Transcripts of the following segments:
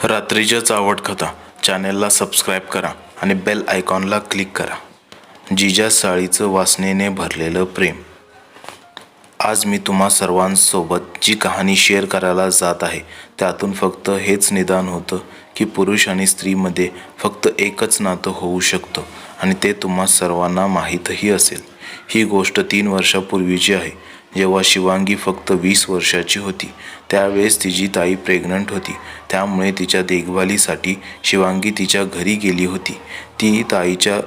रात्रीच्या चावट कथा चॅनेलला सबस्क्राईब करा आणि बेल आयकॉनला क्लिक करा. जिजा साळीचं वासनेने भरलेलं प्रेम. आज मी तुम्हा सर्वांसोबत जी कहाणी शेअर करायला जात आहे त्यातून फक्त हेच निदान होतं की पुरुष आणि स्त्रीमध्ये फक्त एकच नातं होऊ शकतं आणि ते तुम्हा सर्वांना माहीतही असेल. ही गोष्ट 3 वर्षापूर्वीची आहे, जेव्हा शिवांगी फक्त 20 वर्षाची होती. त्यावेळेस तिची ताई प्रेग्नंट होती, त्यामुळे तिच्या देखभालीसाठी शिवांगी तिच्या घरी गेली होती. ती ताईच्या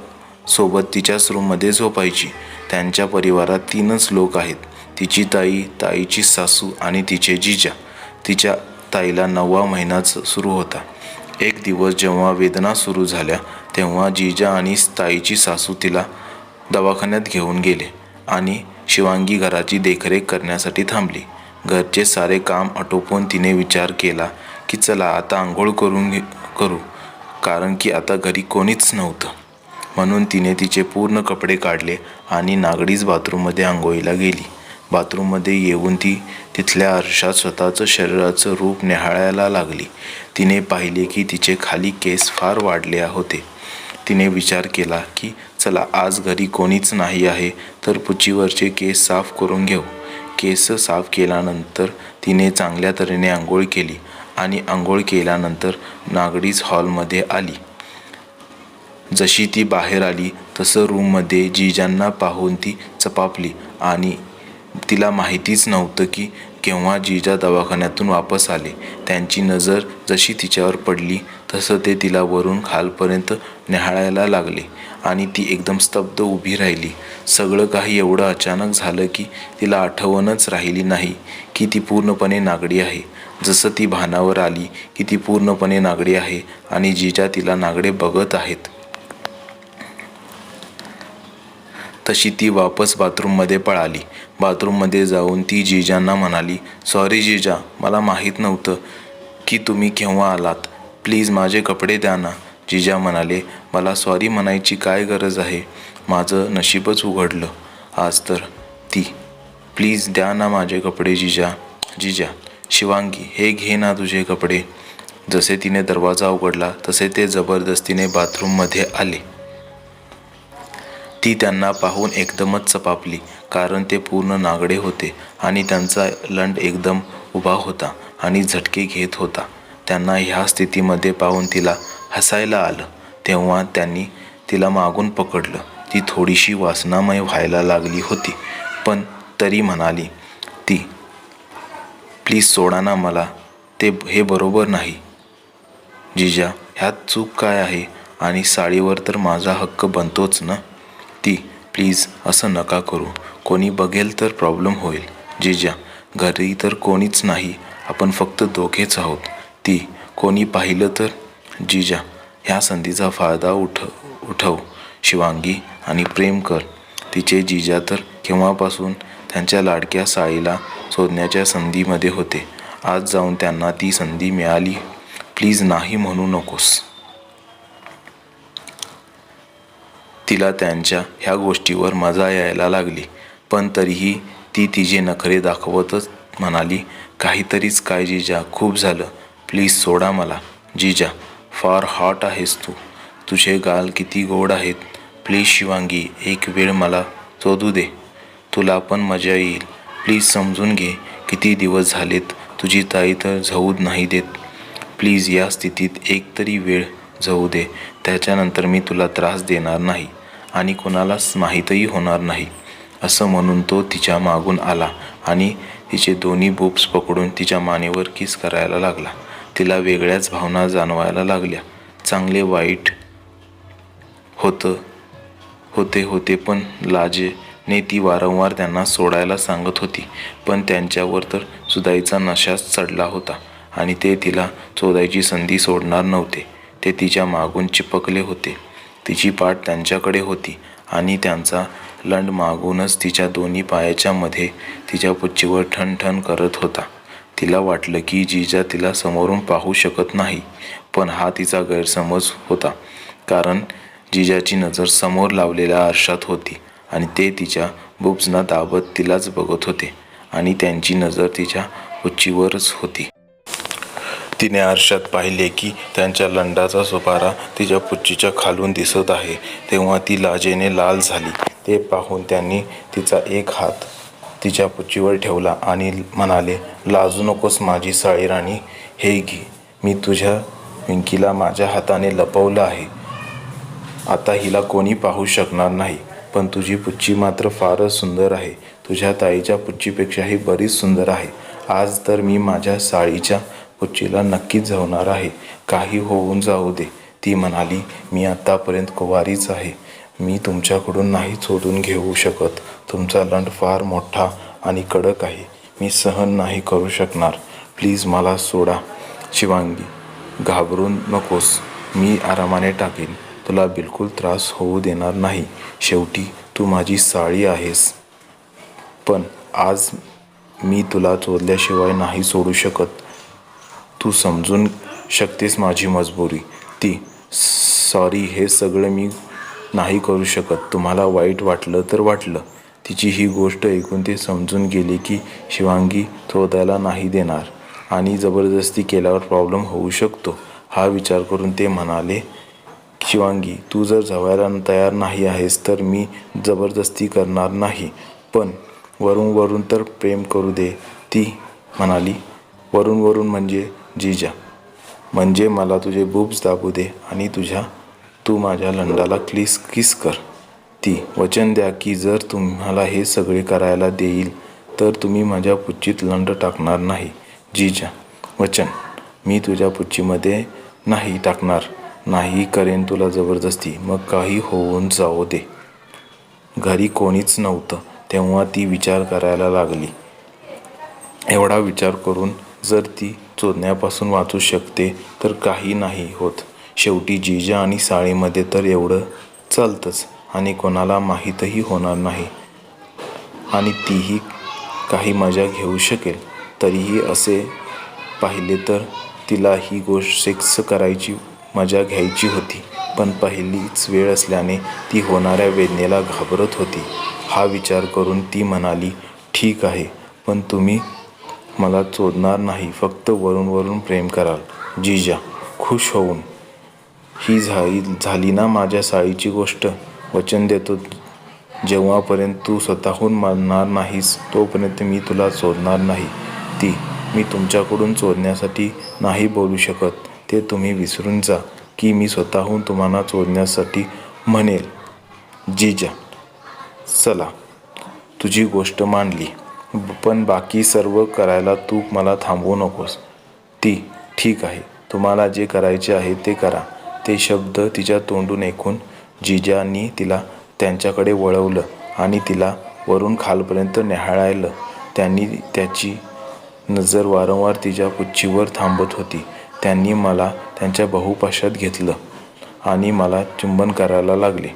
सोबत तिच्याच रूममध्ये झोपायची. त्यांच्या परिवारात 3च लोक आहेत, तिची ताई, ताईची सासू आणि तिचे जिजा. तिच्या ताईला 9वा महिना सुरू होता. एक दिवस जेव्हा वेदना सुरू झाल्या तेव्हा जिजा आणि ताईची सासू तिला दवाखान्यात घेऊन गेले आणि शिवांगी घराची देखरेख करण्यासाठी थांबली. घरचे सारे काम आटोपून तिने विचार केला की चला आता आंघोळ करू, कारण की आता घरी कोणीच नव्हतं. म्हणून तिने तिचे पूर्ण कपडे काढले आणि नागडीच बाथरूममध्ये आंघोळीला गेली. बाथरूममध्ये येऊन ती तिथल्या आरशात स्वतःचं शरीराचं रूप निहाळायला लागली. तिने पाहिले की तिचे खाली केस फार वाढले होते. तिने विचार केला की चला आज घरी कोणीच नाही आहे तर पुचीवरचे केस साफ करून घेऊ. केस साफ केल्यानंतर तिने चांगल्या तऱ्हेने आंघोळ केली आणि आंघोळ केल्यानंतर नागडीच हॉलमध्ये आली. जशी ती बाहेर आली तसं रूममध्ये जिजांना पाहून ती चपापली आणि तिला माहितीच नव्हतं की केव्हा जिजा दवाखान्यातून वापस आले. त्यांची नजर जशी तिच्यावर पडली तसं ते तिला वरून खालपर्यंत निहाळायला लागले आणि ती एकदम स्तब्ध उभी राहिली. सगळं काही एवढं अचानक झालं की तिला आठवणच राहिली नाही की ती पूर्णपणे नागडी आहे. जसं ती भानावर आली की ती पूर्णपणे नागडी आहे आणि जिजा तिला नागडे बघत आहेत. तशी ती वापस बाथरूममध्ये पळाली. बाथरूममध्ये जाऊन ती जिजांना म्हणाली, सॉरी जिजा, मला माहीत नव्हतं की तुम्ही केव्हा आलात. प्लीज माझे कपडे द्या ना. जिजा म्हणाले, मला सॉरी म्हणायची काय गरज आहे, माझं नशीबच उघडलं आज तर. ती, प्लीज द्या ना माझे कपडे जिजा. जिजा, शिवांगी हे घे ना तुझे कपडे. जसे तिने दरवाजा उघडला तसे ते जबरदस्तीने बाथरूममध्ये आले. ती त्यांना पाहून एकदमच चपापली, कारण ते पूर्ण नागडे होते आणि त्यांचा लंड एकदम उभा होता आणि झटके घेत होता. त्यांना ह्या स्थितीमध्ये पाहून तिला हसायला आलं. तेव्हा त्यांनी तिला मागून पकडलं. ती थोडीशी वासनामय व्हायला लागली होती, पण तरी म्हणाली ती, प्लीज सोडा ना मला, हे बरोबर नाही. जिजा, ह्यात चूक काय आहे आणि साडीवर तर माझा हक्क बनतोच ना. ती, प्लीज असं नका करू, कोणी बघेल तर प्रॉब्लेम होईल. जिजा, घरी तर कोणीच नाही, आपण फक्त दोघेच आहोत. ती, कोणी पाहिलं तर. जिजा, ह्या संधीचा फायदा उठव शिवांगी आणि प्रेम कर. तिचे जिजा तर केव्हापासून त्यांच्या लाडक्या साळीला शोधण्याच्या संधीमध्ये होते. आज जाऊन त्यांना ती संधी मिळाली. प्लीज नाही म्हणू नकोस. तिला त्यांच्या ह्या गोष्टीवर मजा यायला लागली, पण तरीही ती तिचे नखरे दाखवतच म्हणाली, काहीतरीच काय जिजा, खूप झालं, प्लीज सोडा मला. जिजा, फार हॉट आहेस तू, तुझे गाल किती गोड आहेत. प्लीज शिवांगी, एक वेळ मला शोधू दे, तुला पण मजा येईल. प्लीज समजून घे, किती दिवस झालेत, तुझी ताई तर जाऊ नाही देत. प्लीज या स्थितीत एक तरी वेळ जाऊ दे, त्याच्यानंतर मी तुला त्रास देणार नाही आणि कोणालाच माहीतही होणार नाही. असं म्हणून तो तिच्या मागून आला आणि तिचे दोन्ही बोब्स पकडून तिच्या मानेवर किस करायला लागला. तिला वेगळ्याच भावना जाणवायला लागल्या. चांगले वाईट होते पण लाजेने ती वारंवार त्यांना सोडायला सांगत होती, पण त्यांच्यावर तर सुधाईचा नशाच चढला होता आणि ते तिला शोधायची संधी सोडणार नव्हते. ते तिच्या मागून चिपकले होते. तिची पाठ त्यांच्याकडे होती आणि त्यांचा लंड मागूनच तिच्या दोन्ही पायाच्या मध्ये तिच्या पुच्चीवर ठणठण करत होता. तिला वाटलं की जिजा तिला समोरून पाहू शकत नाही, पण हा तिचा गैरसमज होता, कारण जिजाची नजर समोर लावलेल्या आरशात होती आणि ते तिच्या बुब्सना दाबत तिलाच बघत होते आणि त्यांची नजर तिच्या पुच्चीवरच होती. तिने आरशात पाहिले की त्यांच्या लंडाचा सुपारा तिच्या पुच्चीच्या खालून दिसत आहे. तेव्हा ती लाजेने लाल झाली. ते पाहून त्यांनी तिचा एक हात तिच्या पुच्चीवर ठेवला आणि म्हणाले, लाजू नकोस माझी साळीराणी. हे घे, मी तुझ्या विंकीला माझ्या हाताने लपवलं आहे. आता हिला कोणी पाहू शकणार नाही. पण तुझी पुच्ची मात्र फारच सुंदर आहे. तुझ्या ताईच्या पुच्चीपेक्षाही बरीच सुंदर आहे. आज तर मी माझ्या साळीच्या पुच्चीला नक्कीच जावणार आहे. काही होऊन जाऊ दे. ती म्हणाली, मी आत्तापर्यंत कुवारीच आहे. मी तुमच्याकडून नाही शोधून घेऊ शकत. तुमचा लंड फार मोठा आणि कडक आहे. मी सहन नाही करू शकणार. प्लीज मला सोडा. शिवांगी, घाबरू नकोस. मी आरामाने टाकेन. तुला बिलकुल त्रास होऊ देणार नाही. शेवटी तू माझी साळी आहेस. पण आज मी तुला चोरल्याशिवाय नाही सोडू शकत. तू समजून शकतेस माझी मजबुरी. ती, सॉरी, हे सगळं मी नाही करू शकत. तुम्हाला वाईट वाटलं तर वाटलं. तिची ही गोष्ट ऐकून ते समजून गेले की शिवांगी चोदायला नाही देणार आणि जबरदस्ती केल्यावर प्रॉब्लेम होऊ शकतो. हा विचार करून ते म्हणाले, शिवांगी, तू जर जावयाला तयार नाही आहेस तर मी जबरदस्ती करणार नाही. पण वरून तर प्रेम करू दे. ती म्हणाली, वरून म्हणजे जिजा. म्हणजे मला तुझे बुब्स दाबू दे आणि तू माझ्या लंडाला किस कर. ती, वचन द्या की जर तुम्हाला हे सगळे करायला देईल तर तुम्ही माझ्या पुच्चीत लंड टाकणार नाही. जिजा, वचन. मी तुझ्या पुच्चीमध्ये नाही टाकणार. नाही करेन तुला जबरदस्ती. मग काही होऊन जाऊ दे. घरी कोणीच नव्हतं. तेव्हा ती विचार करायला लागली. एवढा विचार करून जर ती चोदण्यापासून वाचू शकते तर काही नाही होत. शेवटी जिजा आणि साळीमध्ये तर एवढं चालतंच आणि कोणाला माहीतही होणार नाही आणि तीही काही मजा घेऊ शकेल. तरीही असे पाहिले तर तिला ही गोष्ट सेक्स करायची मजा घ्यायची होती. पण पहिलीच वेळ असल्याने ती होणाऱ्या वेदनेला घाबरत होती. हा विचार करून ती म्हणाली, ठीक आहे, पण तुम्ही मला चोदणार नाही. फक्त वरून प्रेम कराल. जिजा, खुश होऊन, ही झाली ना माझ्या साळीची गोष्ट. वचन देतो, जेव्हापर्यंत तू स्वतःहून म्हणणार नाहीस तोपर्यंत मी तुला चोदणार नाही. ती, मी तुमच्याकडून चोदण्यासाठी नाही बोलू शकत. ते तुम्ही विसरून जा की मी स्वतःहून तुम्हाला चोदण्यासाठी म्हणेल. जिजा, चला, तुझी गोष्ट मांडली. पण बाकी सर्व करायला तू मला थांबवू नकोस. ती, ठीक आहे, तुम्हाला जे करायचे आहे ते करा. ते शब्द तिच्या तोंडून ऐकून जिजांनी तिला त्यांच्याकडे वळवलं आणि तिला वरून खालपर्यंत न्याहाळलं. त्यांनी त्याची नजर वारंवार तिच्या पुच्चीवर थांबत होती. त्यांनी मला त्यांच्या बहुपाशात घेतलं आणि मला चुंबन करायला लागले.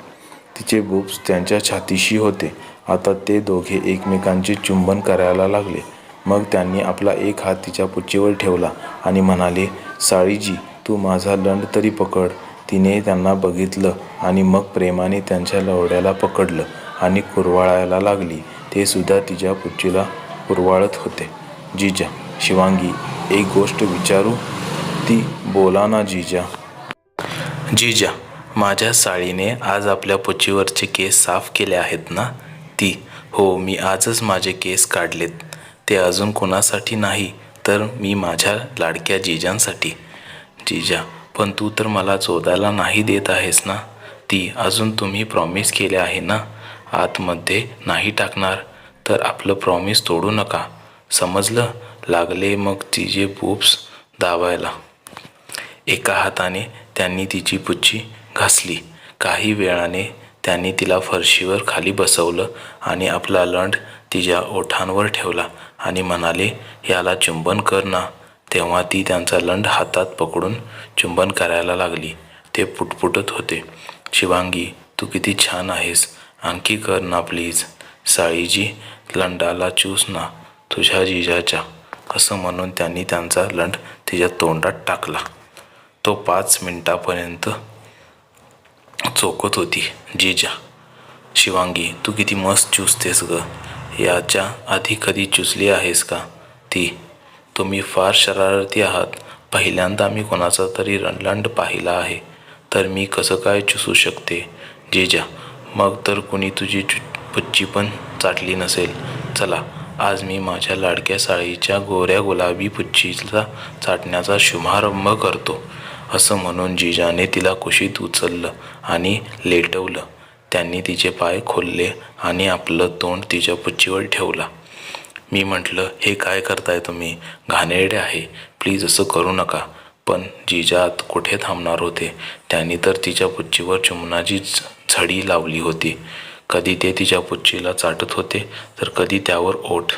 तिचे बुब्स त्यांच्या छातीशी होते. आता ते दोघे एकमेकांचे चुंबन करायला लागले. मग त्यांनी आपला एक हात तिच्या पुच्चीवर ठेवला आणि म्हणाले, साळीजी, तू माझा लंड तरी पकड. तिने त्यांना बघितलं आणि मग प्रेमाने त्यांच्या लवड्याला पकडलं आणि कुरवाळायला लागली. ते सुद्धा तिच्या पुच्चीला कुरवाळत होते. जिजा, शिवांगी, एक गोष्ट विचारू? ती, बोला ना जिजा. जिजा, माझ्या साळीने आज आपल्या पुच्चीवरचे केस साफ केले आहेत ना? ती, हो, मी आजच माझे केस काढलेत. ते अजून कोणासाठी नाही तर मी माझ्या लाडक्या जिजांसाठी. जिजा, पण तू तर मला चोदायला नाही देत आहेस ना? ती, अजून तुम्ही प्रॉमिस केले आहे ना, आतमध्ये नाही टाकणार. तर आपलं प्रॉमिस तोडू नका, समजलं? लागले मग तिचे बुब्स दाबायला. एका हाताने त्यांनी तिची पुच्ची घासली. काही वेळाने त्यांनी तिला फरशीवर खाली बसवलं आणि आपला लंड तिच्या ओठांवर ठेवला आणि म्हणाले, याला चुंबन कर ना. तेव्हा ती त्यांचा लंड हातात पकडून चुंबन करायला लागली. ते पुटपुटत होते, शिवांगी, तू किती छान आहेस. आणखी कर ना प्लीज. साळीजी, लंडाला चूस ना तुझ्या जिजाच्या. असं म्हणून त्यांनी त्यांचा लंड तिच्या तोंडात टाकला. तो 5 मिनिटांपर्यंत चोखत होती. जिजा, शिवांगी, तू किती मस्त चुसतेस ग. याच्या आधी कधी चुसली आहेस का? ती, तुम्ही फार शरारती आहात. पहिल्यांदा मी कोणाचा तरी रणलंड पाहिला आहे, तर मी कसं काय चुसू शकते जिजा? मग तर कुणी तुझी पुच्ची पण चाटली नसेल. चला, आज मी माझ्या लाडक्या साळीच्या गोऱ्या गुलाबी पुच्चीला चाटण्याचा शुभारंभ करतो. असं म्हणून जिजाने तिला कुशीत उचललं आणि लेटवलं. त्यांनी तिचे पाय खोलले आणि आपलं तोंड तिच्या पुच्चीवर ठेवला. मी म्हटलं, हे काय करताय तुम्ही? घाणेरडे आहे, प्लीज असं करू नका. पण जिजा कुठे थांबणार होते. त्यांनी तर तिच्या पुच्चीवर चुंबनाची झडी लावली होती. कधी ते तिच्या पुच्चीला चाटत होते, तर कधी त्यावर ओठ.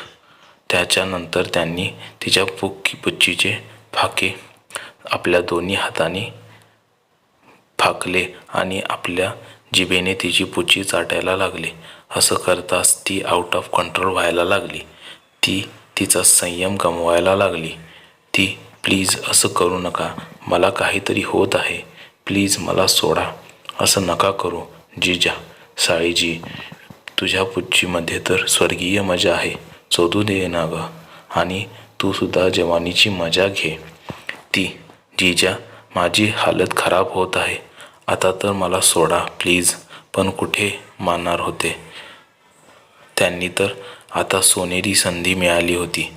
त्याच्यानंतर त्यांनी तिच्या पुच्चीचे फाके आपल्या दोन्ही हातांनी फाकले आणि आपल्या जिभेने तिची पुच्ची चाटायला लागले. असं करताच ती आउट ऑफ कंट्रोल व्हायला लागली. ती तिचा संयम गमवायला लागली. ती, प्लीज असं करू नका, मला काहीतरी होत आहे, प्लीज मला सोडा, असं नका करू जिजा. साळीजी, तुझ्या पुच्चीमध्ये तर स्वर्गीय मजा आहे, चोदू दे ना गं, आणि तू सुद्धा जवानीची मजा घे. ती, जिजा, माझी हालत खराब होत आहे, आता तर मला सोडा प्लीज. पण कुठे मानणार होते. त्यांनी तर आता सोनेरी संधी मिळाली होती.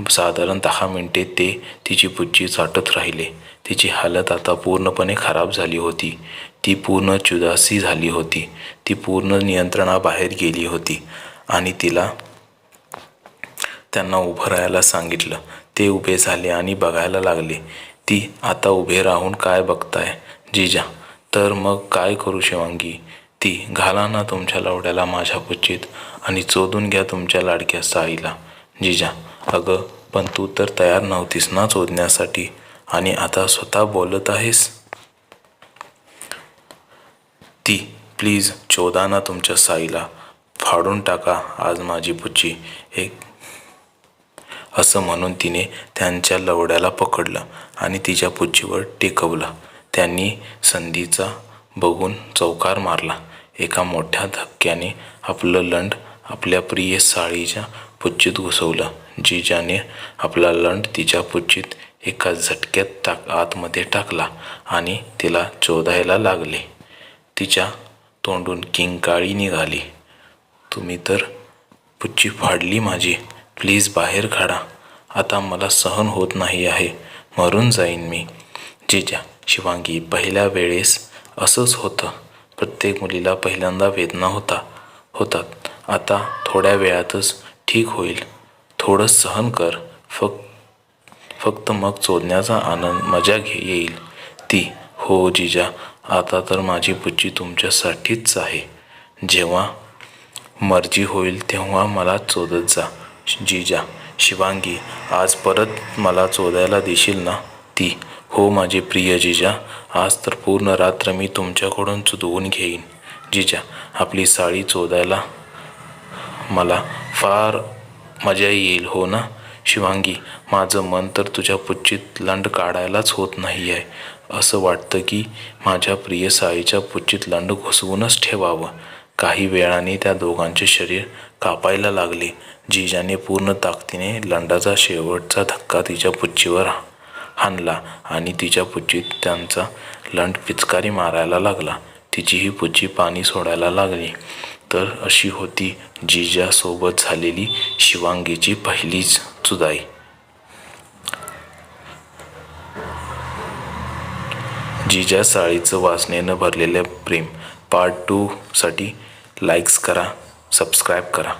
साधारण 10 मिनिटे ते तिची पुच्ची चाटत राहिले. तिची हालत आता पूर्णपणे खराब झाली होती. ती पूर्ण चुदासी झाली होती. ती पूर्ण नियंत्रणाबाहेर गेली होती आणि त्यांना उभं राहायला सांगितलं. ते उभे झाले आणि बघायला लागले. ती, आता उभे राहून काय बघताय जिजा? तर मग काय करू शिवांगी? ती, घाला ना तुमच्या लवड्याला माझ्या पुच्चीत आणि चोदून घ्या तुमच्या लाडक्या साळीला. जिजा, अगं पण तू तर तयार नव्हतीस ना चोदण्यासाठी, आणि आता स्वतः बोलत आहेस. ती, प्लीज चोदा ना तुमच्या साळीला, फाडून टाका आज माझी पुच्ची. असं म्हणून तिने त्यांच्या लवड्याला पकडलं आणि तिच्या पुच्चीवर टेकवलं. त्यांनी संधीचा बघून चौकार मारला. एका मोठ्या धक्क्याने आपलं लंड आपल्या प्रिय साळीच्या पुच्चीत घुसवलं. जिजाने आपला लंड तिच्या पुच्चीत एका झटक्यात आतमध्ये टाकला आणि तिला चोदायला लागले. तिच्या तोंडून किंकाळी निघाली. तुम्ही तर पुच्ची फाडली माझी, प्लीज बाहेर काढा, आता मला सहन होत नाही आहे, मरून जाईन मी. जिजा, शिवांगी, पहिल्या वेळेस असंच होतं. प्रत्येक मुलीला पहिल्यांदा वेदना होतात. आता थोड्या वेळातच ठीक होईल. थोडं सहन कर फक्त मग चोदण्याचा आनंद मजा येईल. ती, हो जिजा, आता तर माझी पुच्ची तुमच्यासाठीच आहे. जेव्हा मर्जी होईल तेव्हा मला चोदत जा जिजा. शिवांगी, आज परत मला चोदायला देशील ना? ती, हो माझे प्रिय जिजा, आज तर पूर्ण रात्र मी तुमच्याकडून चुदवून घेईन. जिजा, आपली साळी चोदायला मला फार मजा येईल हो ना? शिवांगी, माझं मन तर तुझ्या पुच्चीत लंड काढायलाच होत नाही आहे. असं वाटतं की माझ्या प्रिय साळीच्या पुच्चीत लंड घुसवूनच ठेवावं. काही वेळाने त्या दोघांचे शरीर कापायला लागले. जिजाने पूर्ण ताकदीने लंडाचा शेवटचा धक्का तिच्या पुच्चीवर हाणला आणि तिच्या पुच्चीत त्यांचा लंड पिचकारी मारायला लागला. तिचीही पुच्ची पाणी सोडायला लागली. तर अशी होती जिजासोबत झालेली शिवांगीची पहिलीच चुदाई. जिजा साळीचं वासनेनं भरलेलं प्रेम पार्ट 2 साठी लाईक्स करा, सबस्क्राईब करा.